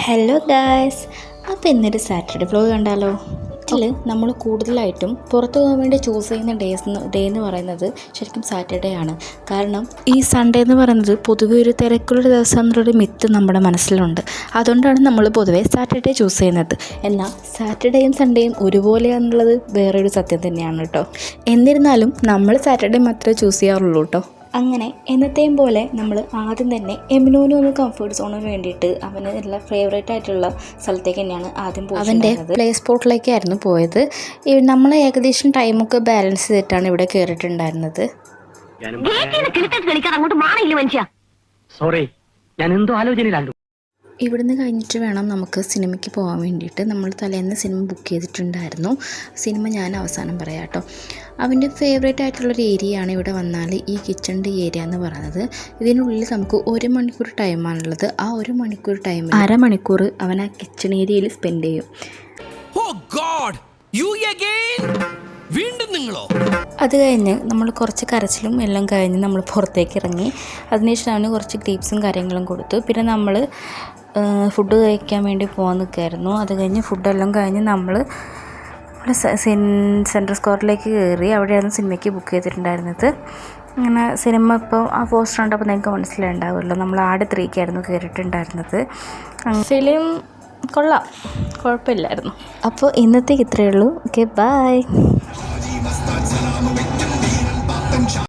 Hello guys, അപ്പോൾ ഇന്നൊരു Saturday vlog കണ്ടാലോ? ഇതിൽ നമ്മൾ കൂടുതലായിട്ടും പുറത്തു പോകാൻ വേണ്ടി ചൂസ് ചെയ്യുന്ന ഡേ എന്ന് പറയുന്നത് ശരിക്കും സാറ്റർഡേ ആണ്. കാരണം ഈ സൺഡേ എന്ന് പറയുന്നത് പൊതുവെ ഒരു തിരക്കുള്ള ദിവസം എന്നുള്ളൊരു മിത്ത് നമ്മുടെ മനസ്സിലുണ്ട്. അതുകൊണ്ടാണ് നമ്മൾ പൊതുവേ സാറ്റർഡേ ചൂസ് ചെയ്യുന്നത്. എന്നാൽ സാറ്റർഡേയും സൺഡേയും ഒരുപോലെയാണെന്നുള്ളത് വേറൊരു സത്യം തന്നെയാണ് കേട്ടോ. എന്നിരുന്നാലും നമ്മൾ സാറ്റർഡേ മാത്രമേ ചൂസ് ചെയ്യാറുള്ളൂ കേട്ടോ. അങ്ങനെ എന്നത്തെയും പോലെ നമ്മൾ ആദ്യം തന്നെ എമിനോനും ഒന്ന് കംഫർട്ട് സോണിന് വേണ്ടിയിട്ട് അവന് എല്ലാ ഫേവറേറ്റ് ആയിട്ടുള്ള സ്ഥലത്തേക്ക് തന്നെയാണ് ആദ്യം പോയത്. അവൻ്റെ പ്ലേ സ്പോട്ടിലേക്കായിരുന്നു പോയത്. നമ്മൾ ഏകദേശം ടൈമൊക്കെ ബാലൻസ് ചെയ്തിട്ടാണ് ഇവിടെ കയറിയിട്ടുണ്ടായിരുന്നത്. ഇവിടുന്ന് കഴിഞ്ഞിട്ട് വേണം നമുക്ക് സിനിമയ്ക്ക് പോകാൻ വേണ്ടിയിട്ട്. നമ്മൾ തലേന്ന് സിനിമ ബുക്ക് ചെയ്തിട്ടുണ്ടായിരുന്നു. സിനിമ ഞാൻ അവസാനം പറയാം കേട്ടോ. അവൻ്റെ ഫേവറേറ്റ് ആയിട്ടുള്ളൊരു ഏരിയയാണ് ഇവിടെ വന്നാൽ ഈ കിച്ചണിൻ്റെ ഏരിയ എന്ന് പറയുന്നത്. ഇതിനുള്ളിൽ നമുക്ക് 1 മണിക്കൂർ ടൈമാണുള്ളത്. ആ 1 മണിക്കൂർ ടൈം അരമണിക്കൂർ അവൻ ആ കിച്ചൺ ഏരിയയിൽ സ്പെൻഡ് ചെയ്യും. അത് കഴിഞ്ഞ് നമ്മൾ കുറച്ച് കരച്ചിലും എല്ലാം കഴിഞ്ഞ് നമ്മൾ പുറത്തേക്ക് ഇറങ്ങി. അതിനുശേഷം അവന് കുറച്ച് ഗ്രീപ്സും കാര്യങ്ങളും കൊടുത്തു. പിന്നെ നമ്മൾ ഫുഡ് കഴിക്കാൻ വേണ്ടി പോകാൻ നിൽക്കുമായിരുന്നു. അത് കഴിഞ്ഞ് ഫുഡെല്ലാം കഴിഞ്ഞ് നമ്മൾ സെൻട്രൽ സ്ക്വയറിലേക്ക് കയറി. അവിടെയായിരുന്നു സിനിമയ്ക്ക് ബുക്ക് ചെയ്തിട്ടുണ്ടായിരുന്നത്. അങ്ങനെ സിനിമ ഇപ്പോൾ ആ പോസ്റ്റർ കണ്ടപ്പോൾ നിങ്ങൾക്ക് മനസ്സിലായിട്ടുണ്ടാവുമല്ലോ, നമ്മൾ ആട് 3 കയറിയിട്ടുണ്ടായിരുന്നത്. ഫിലിം കൊള്ളാം, കുഴപ്പമില്ലായിരുന്നു. അപ്പോൾ ഇന്നത്തേക്ക് ഇത്രയേ ഉള്ളൂ. Okay, by.